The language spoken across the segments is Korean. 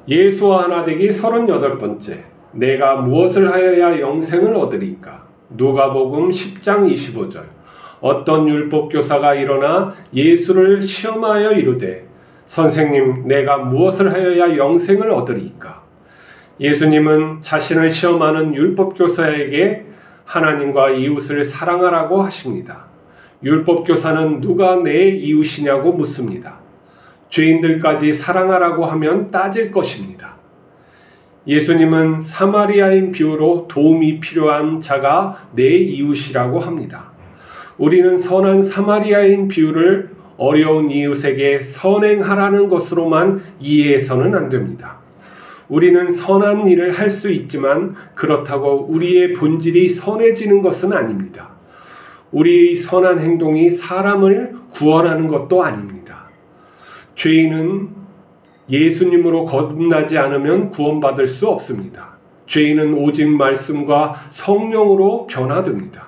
예수와 하나 되기 38번째. 내가 무엇을 하여야 영생을 얻으리까? 누가복음 10장 25절. 어떤 율법교사가 일어나 예수를 시험하여 이르되 선생님, 내가 무엇을 하여야 영생을 얻으리까? 예수님은 자신을 시험하는 율법교사에게 하나님과 이웃을 사랑하라고 하십니다. 율법교사는 누가 내 이웃이냐고 묻습니다. 죄인들까지 사랑하라고 하면 따질 것입니다. 예수님은 사마리아인 비유로 도움이 필요한 자가 내 이웃이라고 합니다. 우리는 선한 사마리아인 비유를 어려운 이웃에게 선행하라는 것으로만 이해해서는 안 됩니다. 우리는 선한 일을 할 수 있지만 그렇다고 우리의 본질이 선해지는 것은 아닙니다. 우리의 선한 행동이 사람을 구원하는 것도 아닙니다. 죄인은 예수님으로 거듭나지 않으면 구원받을 수 없습니다. 죄인은 오직 말씀과 성령으로 변화됩니다.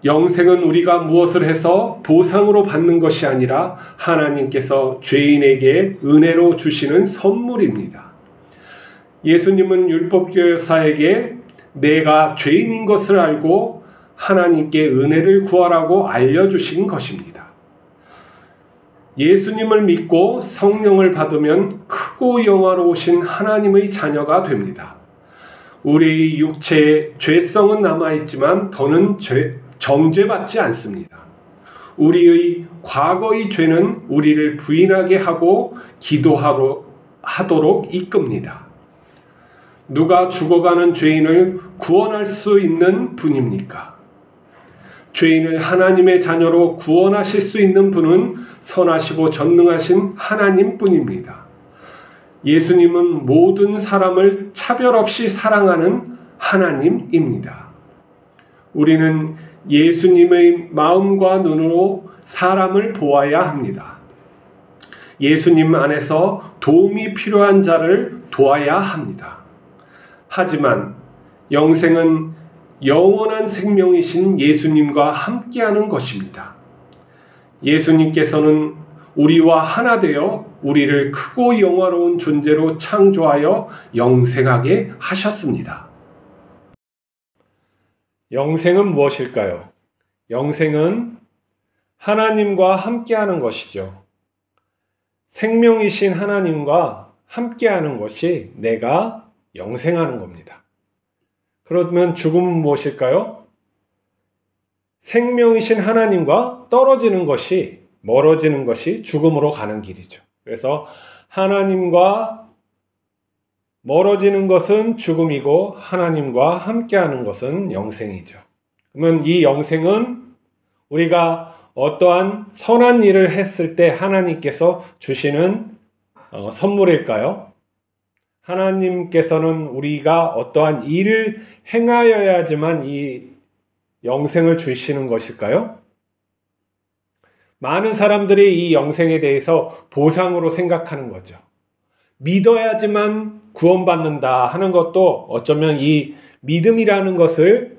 영생은 우리가 무엇을 해서 보상으로 받는 것이 아니라 하나님께서 죄인에게 은혜로 주시는 선물입니다. 예수님은 율법교사에게 내가 죄인인 것을 알고 하나님께 은혜를 구하라고 알려주신 것입니다. 예수님을 믿고 성령을 받으면 크고 영화로우신 하나님의 자녀가 됩니다. 우리의 육체의 죄성은 남아있지만 더는 정죄받지 않습니다. 우리의 과거의 죄는 우리를 부인하게 하고 기도하도록 이끕니다. 누가 죽어가는 죄인을 구원할 수 있는 분입니까? 죄인을 하나님의 자녀로 구원하실 수 있는 분은 선하시고 전능하신 하나님뿐입니다. 예수님은 모든 사람을 차별 없이 사랑하는 하나님입니다. 우리는 예수님의 마음과 눈으로 사람을 보아야 합니다. 예수님 안에서 도움이 필요한 자를 도와야 합니다. 하지만 영생은 영원한 생명이신 예수님과 함께하는 것입니다. 예수님께서는 우리와 하나 되어 우리를 크고 영화로운 존재로 창조하여 영생하게 하셨습니다. 영생은 무엇일까요? 영생은 하나님과 함께하는 것이죠. 생명이신 하나님과 함께하는 것이 내가 영생하는 겁니다. 그러면 죽음은 무엇일까요? 생명이신 하나님과 멀어지는 것이 죽음으로 가는 길이죠. 그래서 하나님과 멀어지는 것은 죽음이고 하나님과 함께하는 것은 영생이죠. 그러면 이 영생은 우리가 어떠한 선한 일을 했을 때 하나님께서 주시는 선물일까요? 하나님께서는 우리가 어떠한 일을 행하여야지만 이 영생을 주시는 것일까요? 많은 사람들이 이 영생에 대해서 보상으로 생각하는 거죠. 믿어야지만 구원받는다 하는 것도 어쩌면 이 믿음이라는 것을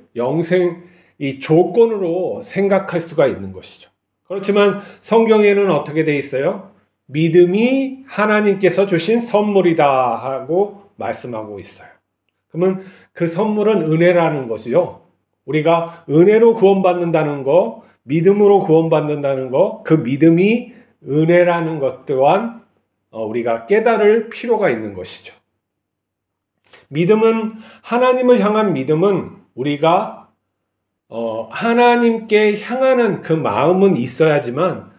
이 조건으로 생각할 수가 있는 것이죠. 그렇지만 성경에는 어떻게 돼 있어요? 믿음이 하나님께서 주신 선물이다 하고 말씀하고 있어요. 그러면 그 선물은 은혜라는 것이요. 우리가 은혜로 구원받는다는 거, 믿음으로 구원받는다는 거, 그 믿음이 은혜라는 것 또한 우리가 깨달을 필요가 있는 것이죠. 믿음은, 하나님을 향한 믿음은 우리가 하나님께 향하는 그 마음은 있어야지만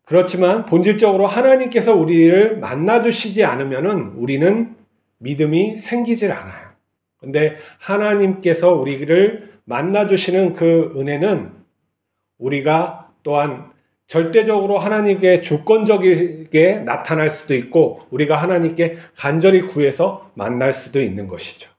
그렇지만 본질적으로 하나님께서 우리를 만나주시지 않으면은 우리는 믿음이 생기질 않아요. 근데 하나님께서 우리를 만나주시는 그 은혜는 우리가 또한 절대적으로 하나님께 주권적이게 나타날 수도 있고 우리가 하나님께 간절히 구해서 만날 수도 있는 것이죠.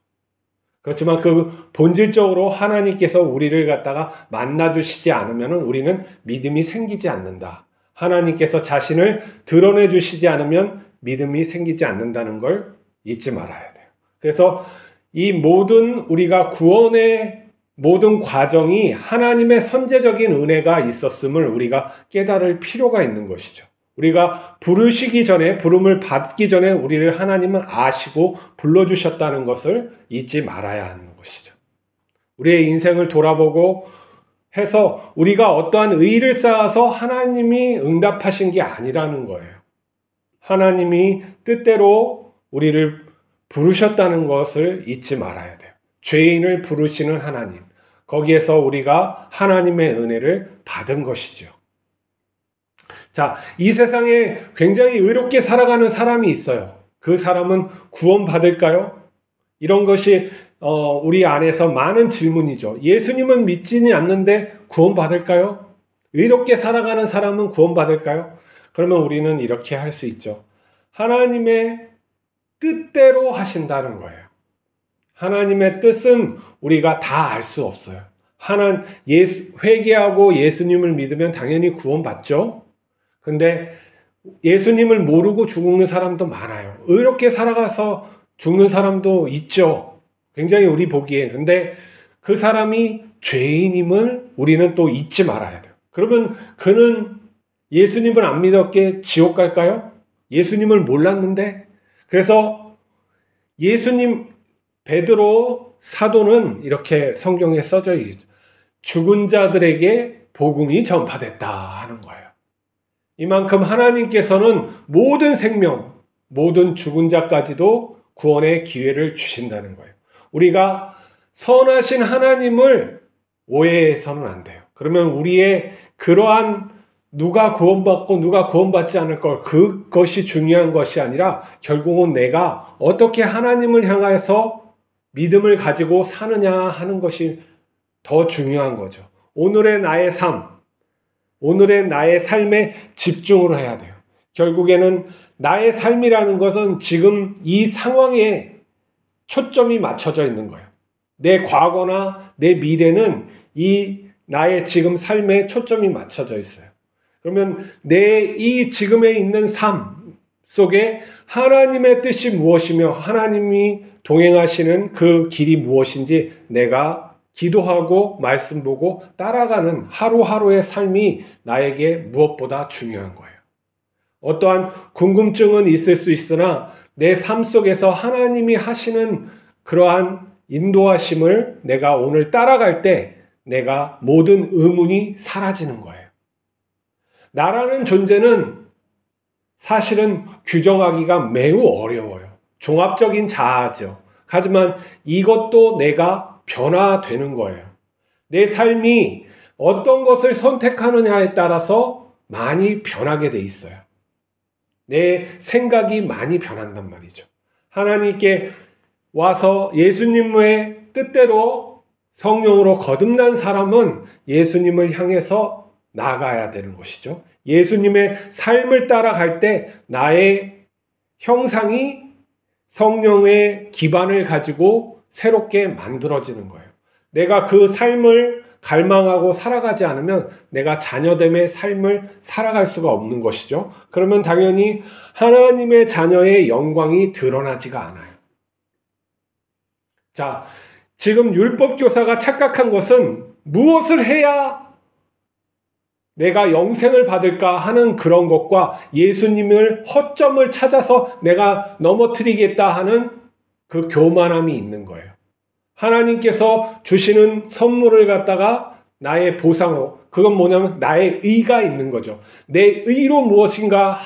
그렇지만 그 본질적으로 하나님께서 우리를 갖다가 만나주시지 않으면 우리는 믿음이 생기지 않는다. 하나님께서 자신을 드러내 주시지 않으면 믿음이 생기지 않는다는 걸 잊지 말아야 돼요. 그래서 이 우리가 구원의 모든 과정이 하나님의 선제적인 은혜가 있었음을 우리가 깨달을 필요가 있는 것이죠. 우리가 부르시기 전에, 부름을 받기 전에 우리를 하나님은 아시고 불러주셨다는 것을 잊지 말아야 하는 것이죠. 우리의 인생을 돌아보고 해서 우리가 어떠한 의의를 쌓아서 하나님이 응답하신 게 아니라는 거예요. 하나님이 뜻대로 우리를 부르셨다는 것을 잊지 말아야 돼요. 죄인을 부르시는 하나님. 거기에서 우리가 하나님의 은혜를 받은 것이죠. 자, 이 세상에 굉장히 의롭게 살아가는 사람이 있어요. 그 사람은 구원받을까요? 이런 것이 우리 안에서 많은 질문이죠. 예수님은 믿지는 않는데 구원받을까요? 의롭게 살아가는 사람은 구원받을까요? 그러면 우리는 이렇게 할 수 있죠. 하나님의 뜻대로 하신다는 거예요. 하나님의 뜻은 우리가 다 알 수 없어요. 회개하고 예수님을 믿으면 당연히 구원받죠. 근데 예수님을 모르고 죽는 사람도 많아요. 의롭게 살아가서 죽는 사람도 있죠. 굉장히 우리 보기에. 근데 그 사람이 죄인임을 우리는 또 잊지 말아야 돼요. 그러면 그는 예수님을 안 믿었기에 지옥 갈까요? 예수님을 몰랐는데. 그래서 예수님, 베드로 사도는 이렇게 성경에 써져 있죠. 죽은 자들에게 복음이 전파됐다 하는 거예요. 이만큼 하나님께서는 모든 생명, 모든 죽은 자까지도 구원의 기회를 주신다는 거예요. 우리가 선하신 하나님을 오해해서는 안 돼요. 그러면 우리의 그러한 누가 구원받고 누가 구원받지 않을 걸, 그것이 중요한 것이 아니라 결국은 내가 어떻게 하나님을 향해서 믿음을 가지고 사느냐 하는 것이 더 중요한 거죠. 오늘의 나의 삶, 오늘의 나의 삶에 집중을 해야 돼요. 결국에는 나의 삶이라는 것은 지금 이 상황에 초점이 맞춰져 있는 거예요. 내 과거나 내 미래는 이 나의 지금 삶에 초점이 맞춰져 있어요. 그러면 내 이 지금에 있는 삶 속에 하나님의 뜻이 무엇이며 하나님이 동행하시는 그 길이 무엇인지 내가 기도하고 말씀 보고 따라가는 하루하루의 삶이 나에게 무엇보다 중요한 거예요. 어떠한 궁금증은 있을 수 있으나 내 삶 속에서 하나님이 하시는 그러한 인도하심을 내가 오늘 따라갈 때 내가 모든 의문이 사라지는 거예요. 나라는 존재는 사실은 규정하기가 매우 어려워요. 종합적인 자아죠. 하지만 이것도 내가 변화되는 거예요. 내 삶이 어떤 것을 선택하느냐에 따라서 많이 변하게 돼 있어요. 내 생각이 많이 변한단 말이죠. 하나님께 와서 예수님의 뜻대로 성령으로 거듭난 사람은 예수님을 향해서 나아가야 되는 것이죠. 예수님의 삶을 따라갈 때 나의 형상이 성령의 기반을 가지고 새롭게 만들어지는 거예요. 내가 그 삶을 갈망하고 살아가지 않으면 내가 자녀됨의 삶을 살아갈 수가 없는 것이죠. 그러면 당연히 하나님의 자녀의 영광이 드러나지가 않아요. 자, 지금 율법교사가 착각한 것은 무엇을 해야 내가 영생을 받을까 하는 그런 것과 예수님을 허점을 찾아서 내가 넘어뜨리겠다 하는 그 교만함이 있는 거예요. 하나님께서 주시는 선물을 갖다가 나의 보상으로, 그건 뭐냐면 나의 의가 있는 거죠. 내 의로 무엇인가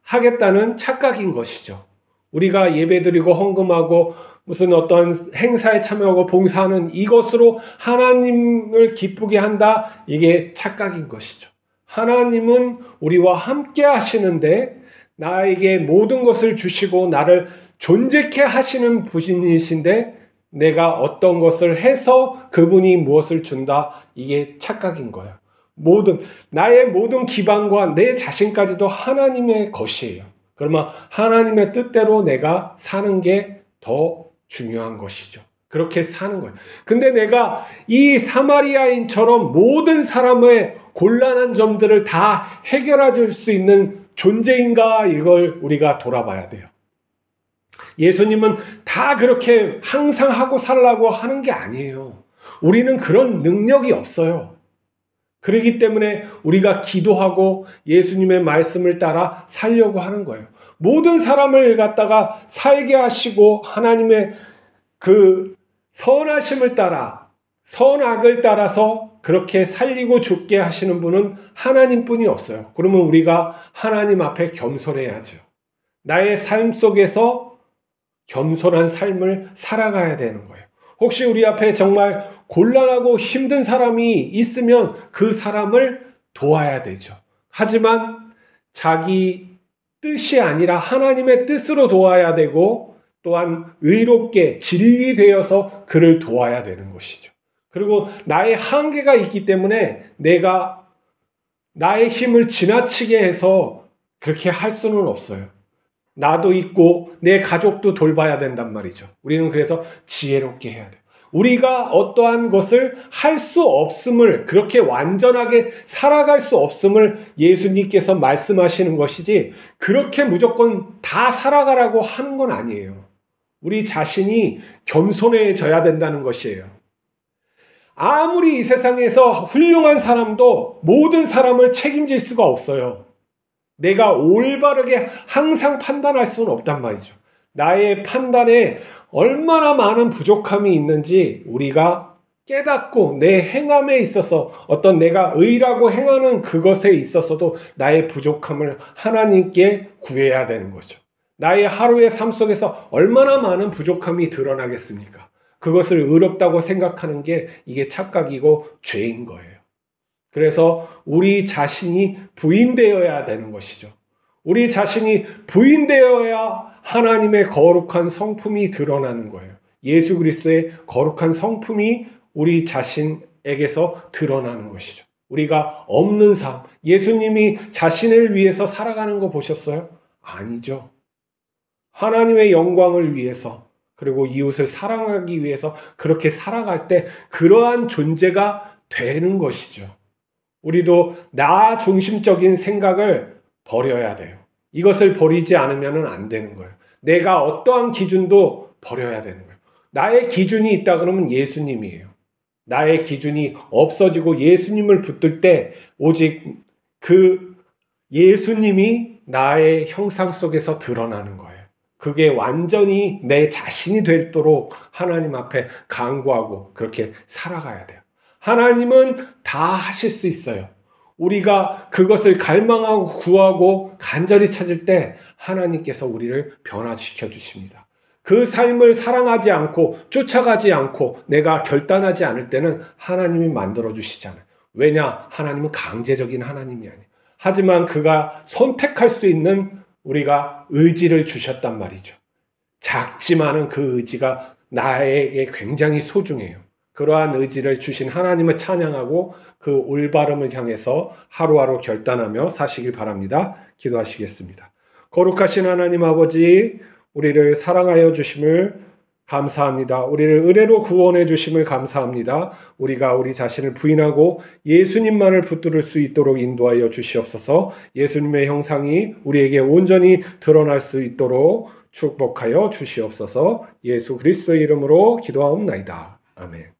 하겠다는 착각인 것이죠. 우리가 예배드리고 헌금하고 무슨 어떤 행사에 참여하고 봉사하는 이것으로 하나님을 기쁘게 한다, 이게 착각인 것이죠. 하나님은 우리와 함께 하시는데 나에게 모든 것을 주시고 나를 존재케 하시는 분이신데 내가 어떤 것을 해서 그분이 무엇을 준다, 이게 착각인 거예요. 나의 모든 기반과 내 자신까지도 하나님의 것이에요. 그러면 하나님의 뜻대로 내가 사는 게 더 중요한 것이죠. 그렇게 사는 거예요. 근데 내가 이 사마리아인처럼 모든 사람의 곤란한 점들을 다 해결해 줄 수 있는 존재인가, 이걸 우리가 돌아봐야 돼요. 예수님은 다 그렇게 항상 하고 살라고 하는 게 아니에요. 우리는 그런 능력이 없어요. 그렇기 때문에 우리가 기도하고 예수님의 말씀을 따라 살려고 하는 거예요. 모든 사람을 갖다가 살게 하시고 하나님의 그 선하심을 따라, 선악을 따라서 그렇게 살리고 죽게 하시는 분은 하나님뿐이 없어요. 그러면 우리가 하나님 앞에 겸손해야죠. 나의 삶 속에서 겸손한 삶을 살아가야 되는 거예요. 혹시 우리 앞에 정말 곤란하고 힘든 사람이 있으면 그 사람을 도와야 되죠. 하지만 자기 뜻이 아니라 하나님의 뜻으로 도와야 되고 또한 의롭게 진리되어서 그를 도와야 되는 것이죠. 그리고 나의 한계가 있기 때문에 내가 나의 힘을 지나치게 해서 그렇게 할 수는 없어요. 나도 있고 내 가족도 돌봐야 된단 말이죠. 우리는 그래서 지혜롭게 해야 돼요. 우리가 어떠한 것을 할 수 없음을, 그렇게 완전하게 살아갈 수 없음을 예수님께서 말씀하시는 것이지 그렇게 무조건 다 살아가라고 하는 건 아니에요. 우리 자신이 겸손해져야 된다는 것이에요. 아무리 이 세상에서 훌륭한 사람도 모든 사람을 책임질 수가 없어요. 내가 올바르게 항상 판단할 수는 없단 말이죠. 나의 판단에 얼마나 많은 부족함이 있는지 우리가 깨닫고 내 행함에 있어서 어떤 내가 의라고 행하는 그것에 있어서도 나의 부족함을 하나님께 구해야 되는 거죠. 나의 하루의 삶 속에서 얼마나 많은 부족함이 드러나겠습니까? 그것을 의롭다고 생각하는 게 이게 착각이고 죄인 거예요. 그래서 우리 자신이 부인되어야 되는 것이죠. 우리 자신이 부인되어야 하나님의 거룩한 성품이 드러나는 거예요. 예수 그리스도의 거룩한 성품이 우리 자신에게서 드러나는 것이죠. 우리가 없는 삶, 예수님이 자신을 위해서 살아가는 거 보셨어요? 아니죠. 하나님의 영광을 위해서, 그리고 이웃을 사랑하기 위해서 그렇게 살아갈 때 그러한 존재가 되는 것이죠. 우리도 나 중심적인 생각을 버려야 돼요. 이것을 버리지 않으면 안 되는 거예요. 내가 어떠한 기준도 버려야 되는 거예요. 나의 기준이 있다 그러면 예수님이에요. 나의 기준이 없어지고 예수님을 붙들 때 오직 그 예수님이 나의 형상 속에서 드러나는 거예요. 그게 완전히 내 자신이 되도록 하나님 앞에 간구하고 그렇게 살아가야 돼요. 하나님은 다 하실 수 있어요. 우리가 그것을 갈망하고 구하고 간절히 찾을 때 하나님께서 우리를 변화시켜 주십니다. 그 삶을 사랑하지 않고 쫓아가지 않고 내가 결단하지 않을 때는 하나님이 만들어 주시잖아요. 왜냐? 하나님은 강제적인 하나님이 아니에요. 하지만 그가 선택할 수 있는 우리가 의지를 주셨단 말이죠. 작지만은 그 의지가 나에게 굉장히 소중해요. 그러한 의지를 주신 하나님을 찬양하고 그 올바름을 향해서 하루하루 결단하며 사시길 바랍니다. 기도하시겠습니다. 거룩하신 하나님 아버지, 우리를 사랑하여 주심을 감사합니다. 우리를 은혜로 구원해 주심을 감사합니다. 우리가 우리 자신을 부인하고 예수님만을 붙들 수 있도록 인도하여 주시옵소서. 예수님의 형상이 우리에게 온전히 드러날 수 있도록 축복하여 주시옵소서. 예수 그리스도의 이름으로 기도하옵나이다. 아멘.